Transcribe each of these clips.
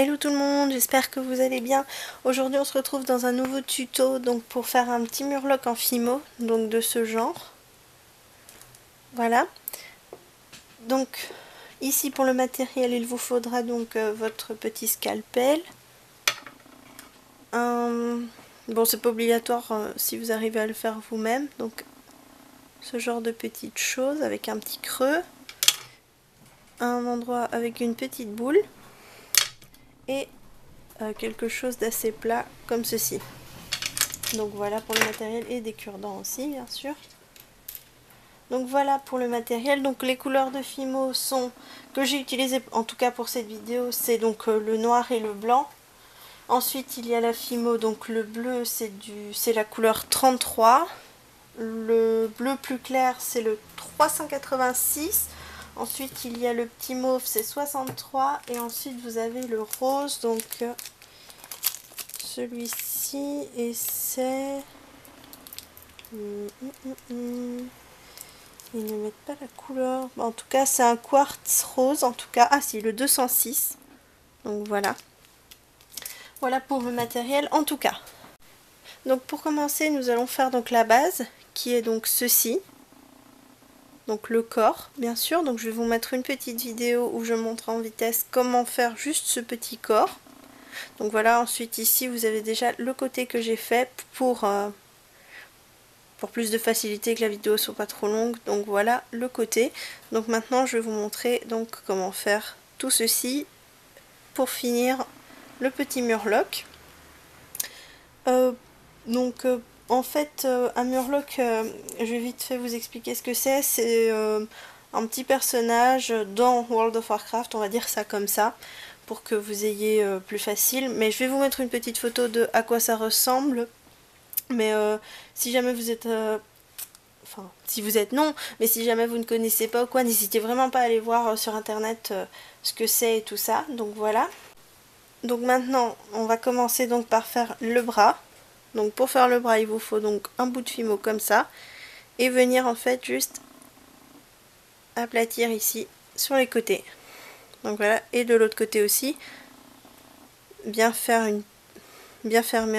Hello tout le monde, j'espère que vous allez bien. Aujourd'hui on se retrouve dans un nouveau tuto donc pour faire un petit murloc en fimo, donc de ce genre. Voilà. Donc ici pour le matériel il vous faudra donc votre petit scalpel. Bon, c'est pas obligatoire si vous arrivez à le faire vous-même, donc ce genre de petites choses avec un petit creux, un endroit avec une petite boule et quelque chose d'assez plat comme ceci. Donc voilà pour le matériel et des cure-dents aussi bien sûr. Donc voilà pour le matériel. Donc les couleurs de Fimo sont que j'ai utilisé en tout cas pour cette vidéo, c'est donc le noir et le blanc. Ensuite il y a la Fimo, donc le bleu c'est la couleur 33. Le bleu plus clair c'est le 386. Ensuite il y a le petit mauve, c'est 63. Et ensuite vous avez le rose, donc celui-ci, et c'est... Ils ne mettent pas la couleur. En tout cas, c'est un quartz rose. En tout cas, ah si, le 206. Donc voilà. Voilà pour le matériel en tout cas. Donc pour commencer, nous allons faire donc la base, qui est donc ceci. Donc le corps, bien sûr. Donc je vais vous mettre une petite vidéo où je montre en vitesse comment faire juste ce petit corps. Donc voilà, ensuite ici, vous avez déjà le côté que j'ai fait pour plus de facilité, que la vidéo soit pas trop longue. Donc voilà le côté. Donc maintenant je vais vous montrer donc comment faire tout ceci pour finir le petit murloc. En fait un murloc, je vais vite fait vous expliquer ce que c'est. C'est un petit personnage dans World of Warcraft, on va dire ça comme ça, pour que vous ayez plus facile. Mais je vais vous mettre une petite photo de à quoi ça ressemble. Mais si jamais vous êtes... Enfin, si vous êtes non, mais si jamais vous ne connaissez pas ou quoi, n'hésitez vraiment pas à aller voir sur internet ce que c'est et tout ça. Donc voilà. Donc maintenant, on va commencer donc par faire le bras. Donc pour faire le bras, il vous faut donc un bout de Fimo comme ça. Et venir en fait juste aplatir ici sur les côtés. Donc voilà, et de l'autre côté aussi. Bien fermer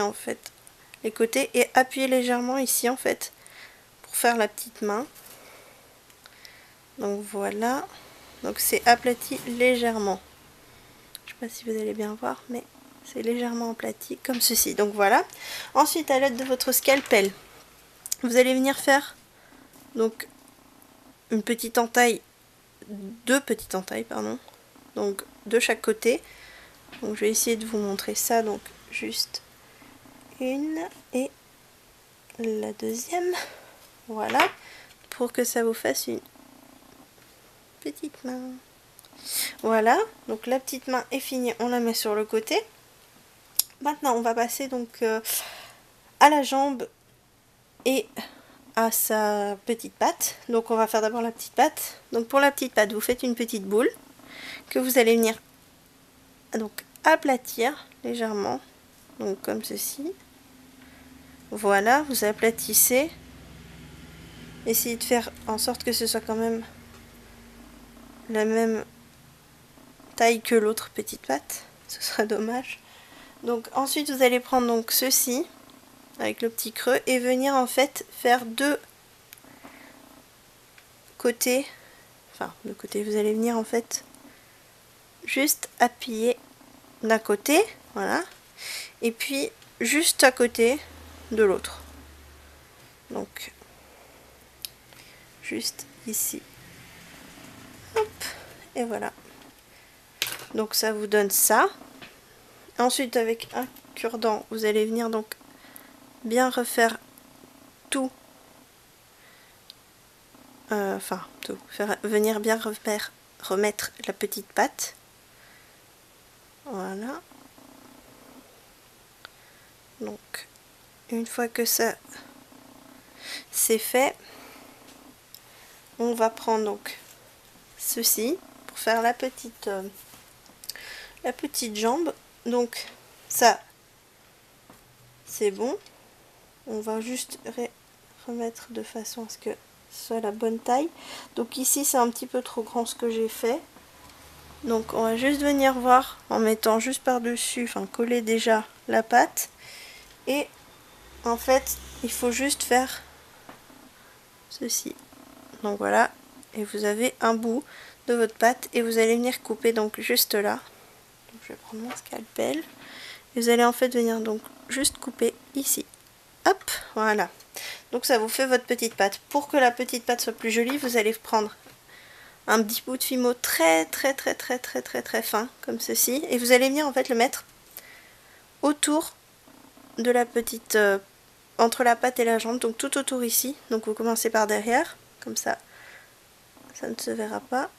en fait les côtés et appuyer légèrement ici en fait pour faire la petite main. Donc voilà, donc c'est aplati légèrement. Je sais pas si vous allez bien voir, mais c'est légèrement aplati comme ceci. Donc voilà. Ensuite, à l'aide de votre scalpel, vous allez venir faire donc une petite entaille, deux petites entailles, pardon, donc de chaque côté. Donc je vais essayer de vous montrer ça. Donc juste une et la deuxième. Voilà, pour que ça vous fasse une petite main. Voilà, donc la petite main est finie, on la met sur le côté. Maintenant on va passer donc à la jambe et à sa petite patte. Donc on va faire d'abord la petite patte. Donc pour la petite patte, vous faites une petite boule que vous allez venir donc aplatir légèrement, donc comme ceci. Voilà, vous aplatissez. Essayez de faire en sorte que ce soit quand même la même taille que l'autre petite patte, ce sera dommage. Donc ensuite vous allez prendre donc ceci avec le petit creux et venir en fait faire deux côtés, enfin de côté, vous allez venir en fait juste appuyer d'un côté, voilà, et puis juste à côté de l'autre, donc juste ici, hop, et voilà. Donc ça vous donne ça. Ensuite avec un cure-dent, vous allez venir donc bien refaire tout, venir bien remettre la petite patte. Voilà. Donc une fois que ça c'est fait, on va prendre donc ceci pour faire la petite jambe. Donc ça c'est bon, on va juste remettre de façon à ce que ce soit la bonne taille. Donc ici c'est un petit peu trop grand ce que j'ai fait, Donc on va juste venir voir en mettant juste par dessus, enfin coller déjà la pâte, et en fait il faut juste faire ceci. Donc voilà, et vous avez un bout de votre pâte et vous allez venir couper donc juste là. Donc je vais prendre mon scalpel et vous allez en fait venir donc juste couper ici. Hop, voilà. Donc ça vous fait votre petite pâte. Pour que la petite pâte soit plus jolie, vous allez prendre un petit bout de fimo très fin comme ceci et vous allez venir en fait le mettre autour de la petite entre la pâte et la jambe, donc tout autour ici. Donc vous commencez par derrière comme ça ne se verra pas.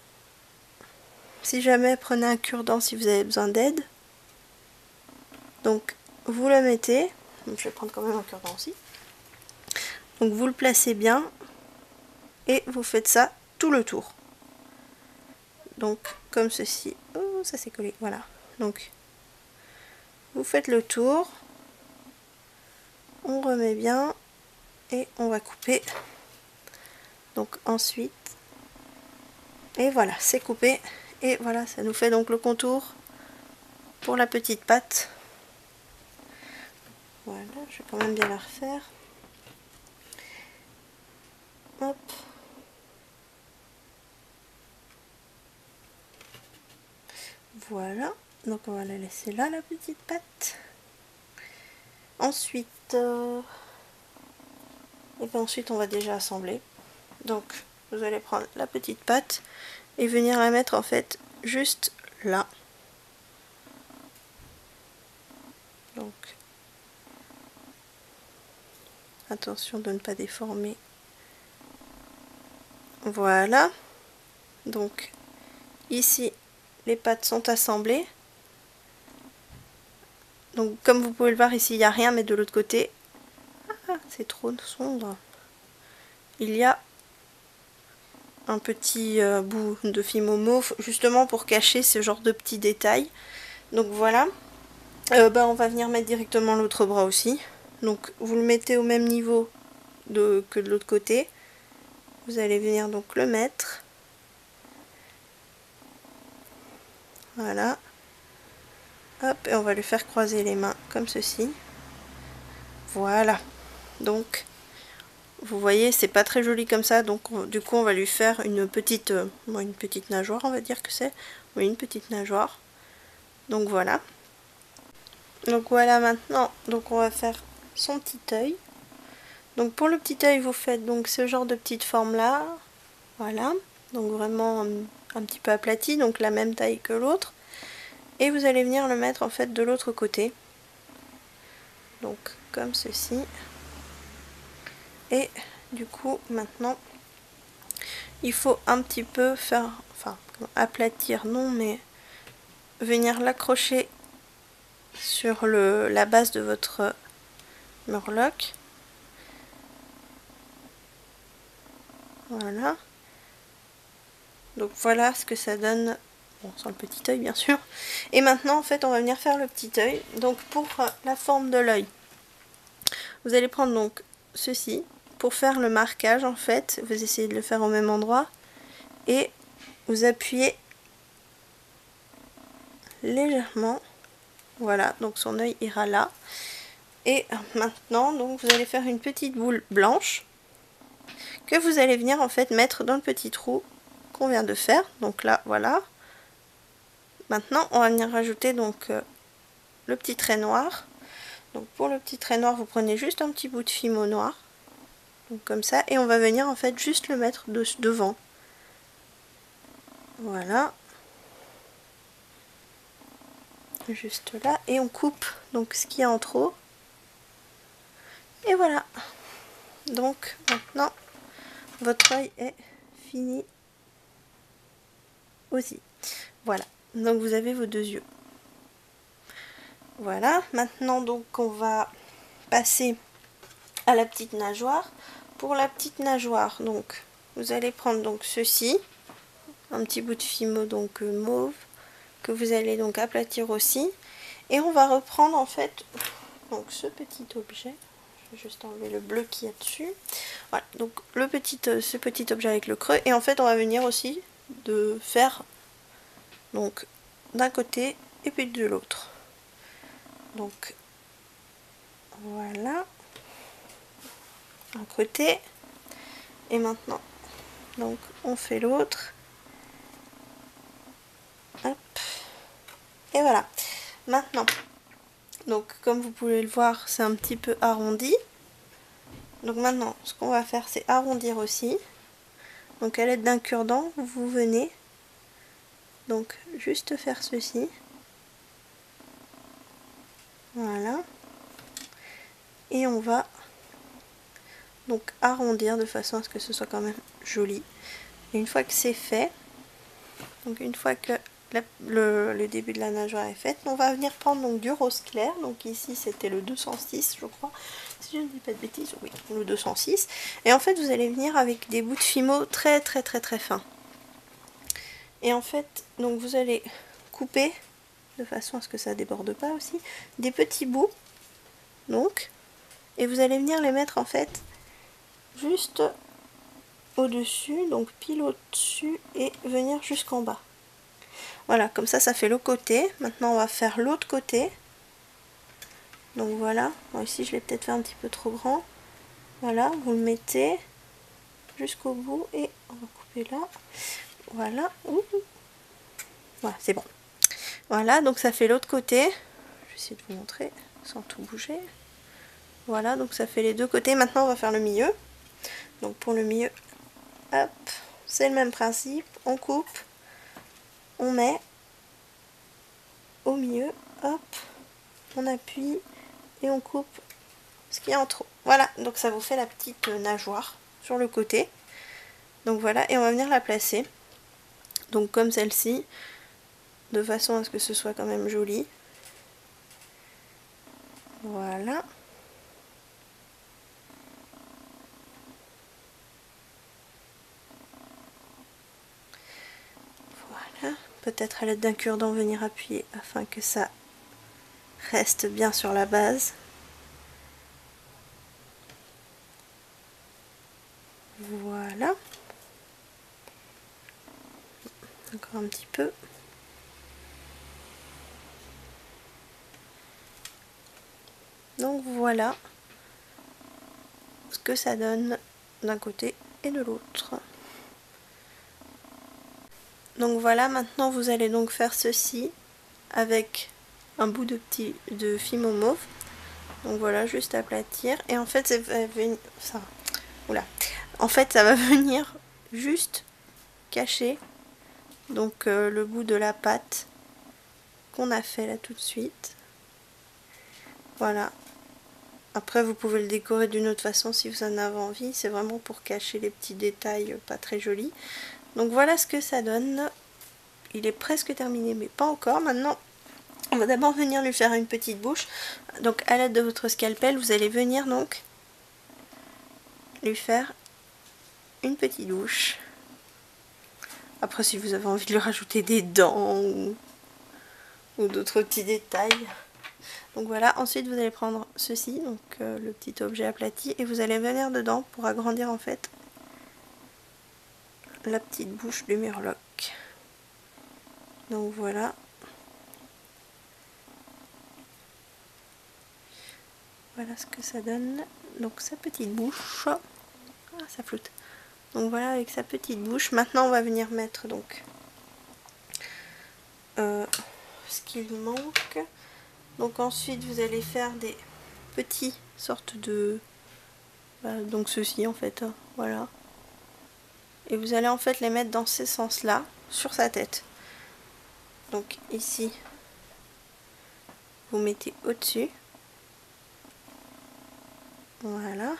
Si jamais, prenez un cure-dent si vous avez besoin d'aide. Donc vous le mettez, donc je vais prendre quand même un cure-dent aussi. Donc vous le placez bien et vous faites ça tout le tour. Donc comme ceci. Oh, ça s'est collé, voilà. Donc vous faites le tour, on remet bien et on va couper. Donc ensuite, et voilà, c'est coupé. Et voilà, ça nous fait donc le contour pour la petite pâte. Voilà, je vais quand même bien la refaire. Hop. Voilà, donc on va la laisser là, la petite pâte. Ensuite, et bien ensuite on va déjà assembler. Donc vous allez prendre la petite pâte et venir la mettre en fait juste là. Donc attention de ne pas déformer. Voilà. Donc ici les pâtes sont assemblées. Donc comme vous pouvez le voir ici il n'y a rien, mais de l'autre côté, ah, c'est trop sombre, il y a un petit bout de fimo mauve justement pour cacher ce genre de petits détails. Donc voilà. On va venir mettre directement l'autre bras aussi. Donc vous le mettez au même niveau que de l'autre côté. Vous allez venir donc le mettre. Voilà. Hop, et on va lui faire croiser les mains comme ceci. Voilà. Donc vous voyez, c'est pas très joli comme ça, donc du coup on va lui faire une petite nageoire, on va dire que c'est. Oui, une petite nageoire. Donc voilà. Donc voilà, maintenant, donc on va faire son petit œil. Donc pour le petit œil, vous faites donc ce genre de petite forme là. Voilà. Donc vraiment un petit peu aplati, donc la même taille que l'autre. Et vous allez venir le mettre en fait de l'autre côté. Donc comme ceci. Et du coup maintenant il faut un petit peu faire, enfin aplatir non, mais venir l'accrocher sur la base de votre murloc. Voilà. Donc voilà ce que ça donne, bon, sans le petit œil bien sûr. Et maintenant en fait on va venir faire le petit œil. Donc pour la forme de l'œil, vous allez prendre donc ceci pour faire le marquage en fait. Vous essayez de le faire au même endroit et vous appuyez légèrement. Voilà, donc son œil ira là. Et maintenant donc vous allez faire une petite boule blanche que vous allez venir en fait mettre dans le petit trou qu'on vient de faire. Donc là voilà. Maintenant on va venir rajouter donc le petit trait noir. Donc pour le petit trait noir, vous prenez juste un petit bout de fimo noir, donc comme ça, et on va venir en fait juste le mettre devant. Voilà. Juste là, et on coupe donc ce qu'il y a en trop. Et voilà. Donc maintenant, votre œil est fini aussi. Voilà. Donc vous avez vos deux yeux. Voilà. Maintenant donc on va passer à la petite nageoire. Pour la petite nageoire, donc vous allez prendre donc ceci, un petit bout de fimo donc mauve que vous allez donc aplatir aussi, et on va reprendre en fait donc ce petit objet. Je vais juste enlever le bleu qu'il y a dessus. Voilà, donc ce petit objet avec le creux, et en fait on va venir aussi de faire donc d'un côté et puis de l'autre. Donc voilà, un côté, et maintenant donc on fait l'autre. Hop, et voilà. Maintenant, donc comme vous pouvez le voir, c'est un petit peu arrondi. Donc maintenant, ce qu'on va faire, c'est arrondir aussi. Donc à l'aide d'un cure-dent, vous venez donc juste faire ceci. Voilà. Et on va donc arrondir de façon à ce que ce soit quand même joli. Et une fois que c'est fait, donc une fois que le début de la nageoire est fait, on va venir prendre donc du rose clair. Donc ici c'était le 206 je crois, si je ne dis pas de bêtises, oui, le 206. Et en fait vous allez venir avec des bouts de fimo très fins. Et en fait donc vous allez couper de façon à ce que ça déborde pas aussi, des petits bouts, donc, et vous allez venir les mettre en fait juste au-dessus, donc pile au-dessus, et venir jusqu'en bas. Voilà, comme ça fait le côté. Maintenant on va faire l'autre côté. Donc voilà, bon, ici je l'ai peut-être fait un petit peu trop grand. Voilà, vous le mettez jusqu'au bout et on va couper là. Voilà, voilà, c'est bon. Voilà, donc ça fait l'autre côté. Je vais essayer de vous montrer sans tout bouger. Voilà, donc ça fait les deux côtés. Maintenant on va faire le milieu. Donc pour le milieu, hop, c'est le même principe. On coupe, on met au milieu, hop, on appuie et on coupe ce qu'il y a en trop. Voilà, donc ça vous fait la petite nageoire sur le côté. Donc voilà, et on va venir la placer. Donc comme celle-ci, de façon à ce que ce soit quand même joli. Voilà. Voilà. Peut-être à l'aide d'un cure-dent venir appuyer afin que ça reste bien sur la base. Voilà. Encore un petit peu. Donc voilà ce que ça donne d'un côté et de l'autre. Donc voilà, maintenant vous allez donc faire ceci avec un bout de fimo mauve. Donc voilà, juste aplatir. Et en fait, ça va venir juste cacher donc le bout de la pâte qu'on a fait là tout de suite. Voilà. Après vous pouvez le décorer d'une autre façon si vous en avez envie. C'est vraiment pour cacher les petits détails pas très jolis. Donc voilà ce que ça donne. Il est presque terminé mais pas encore. Maintenant on va d'abord venir lui faire une petite bouche. Donc à l'aide de votre scalpel vous allez venir donc lui faire une petite bouche. Après si vous avez envie de lui rajouter des dents ou d'autres petits détails. Donc voilà, ensuite vous allez prendre ceci, donc le petit objet aplati, et vous allez venir dedans pour agrandir en fait la petite bouche du murloc. Donc voilà. Voilà ce que ça donne. Donc sa petite bouche. Ah, ça flotte. Donc voilà avec sa petite bouche. Maintenant on va venir mettre donc ce qu'il manque. Donc ensuite vous allez faire des petits sortes de... donc ceci en fait, hein, voilà. Et vous allez en fait les mettre dans ces sens-là, sur sa tête. Donc ici, vous mettez au-dessus. Voilà.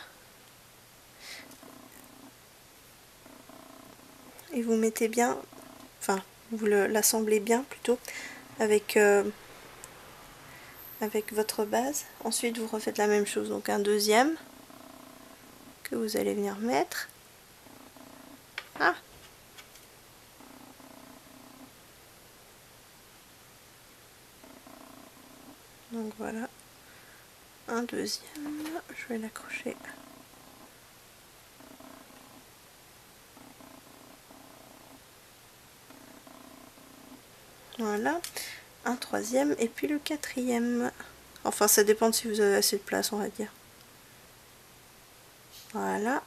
Et vous mettez bien, enfin, vous l'assemblez bien plutôt avec, avec votre base. Ensuite, vous refaites la même chose, donc un deuxième que vous allez venir mettre. Ah! Donc voilà, un deuxième, je vais l'accrocher. Voilà, un troisième et puis le quatrième. Enfin, ça dépend de si vous avez assez de place, on va dire. Voilà.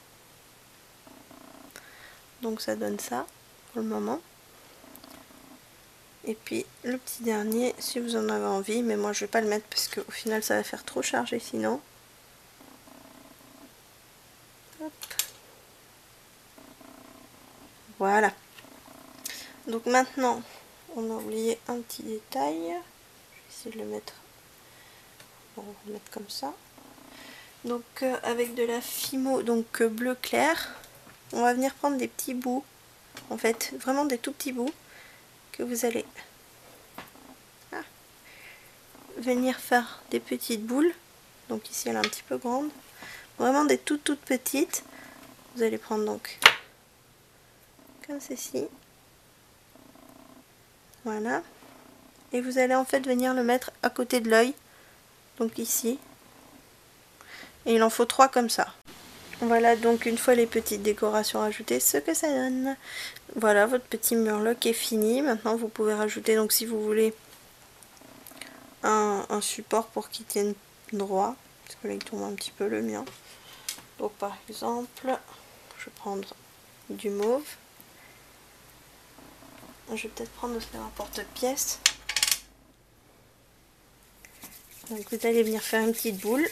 Donc ça donne ça pour le moment. Et puis le petit dernier, si vous en avez envie, mais moi je vais pas le mettre parce qu'au final ça va faire trop chargé sinon. Hop. Voilà. Donc maintenant, on a oublié un petit détail. Je vais essayer de le mettre. On va le mettre comme ça. Donc avec de la Fimo, donc bleu clair, on va venir prendre des petits bouts. En fait, vraiment des tout petits bouts que vous allez venir faire des petites boules. Donc ici elle est un petit peu grande. Vraiment des toutes petites. Vous allez prendre donc comme ceci. Voilà. Et vous allez en fait venir le mettre à côté de l'œil. Donc ici. Et il en faut 3 comme ça. Voilà donc une fois les petites décorations ajoutées, ce que ça donne. Voilà, votre petit murloc est fini. Maintenant vous pouvez rajouter, donc si vous voulez, un support pour qu'il tienne droit. Parce que là il tombe un petit peu le mien. Donc par exemple, je vais prendre du mauve. Je vais peut-être prendre aussi un porte-pièce. Donc vous allez venir faire une petite boule.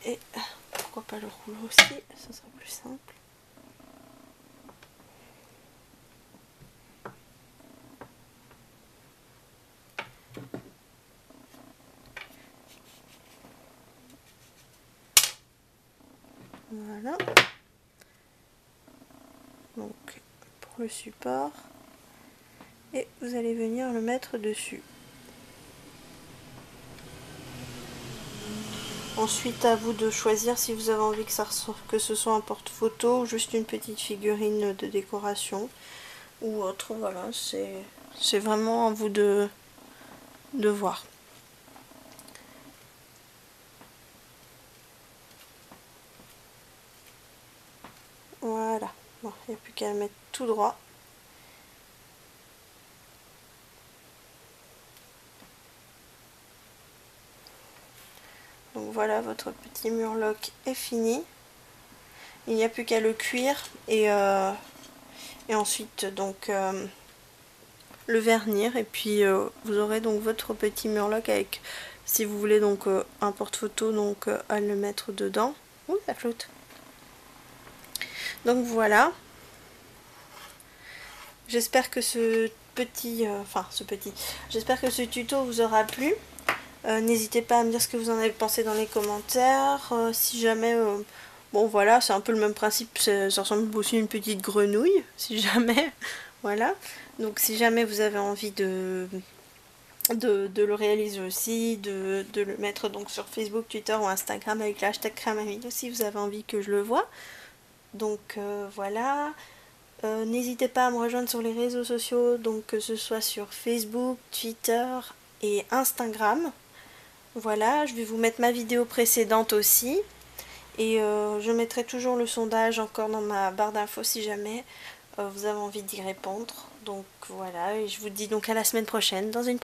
Et pourquoi pas le rouleau aussi, ça sera plus simple. Voilà. Donc pour le support. Et vous allez venir le mettre dessus. Ensuite à vous de choisir si vous avez envie que ce soit un porte-photo ou juste une petite figurine de décoration ou autre. Voilà, c'est vraiment à vous de voir. Voilà, bon, il n'y a plus qu'à le mettre tout droit. Donc voilà, votre petit murloc est fini. Il n'y a plus qu'à le cuire et ensuite donc le vernir et puis vous aurez donc votre petit murloc avec, si vous voulez donc un porte-photo donc à le mettre dedans. Ouh, ça flotte. Donc voilà. J'espère que j'espère que ce tuto vous aura plu. N'hésitez pas à me dire ce que vous en avez pensé dans les commentaires. Si jamais, bon voilà, c'est un peu le même principe, ça ressemble aussi à une petite grenouille, si jamais, voilà. Donc si jamais vous avez envie de le réaliser aussi, de le mettre donc sur Facebook, Twitter ou Instagram avec le hashtag Kramamidou si vous avez envie que je le voie. Donc voilà. N'hésitez pas à me rejoindre sur les réseaux sociaux, donc que ce soit sur Facebook, Twitter et Instagram. Voilà, je vais vous mettre ma vidéo précédente aussi. Et je mettrai toujours le sondage encore dans ma barre d'infos si jamais vous avez envie d'y répondre. Donc voilà, et je vous dis donc à la semaine prochaine dans une prochaine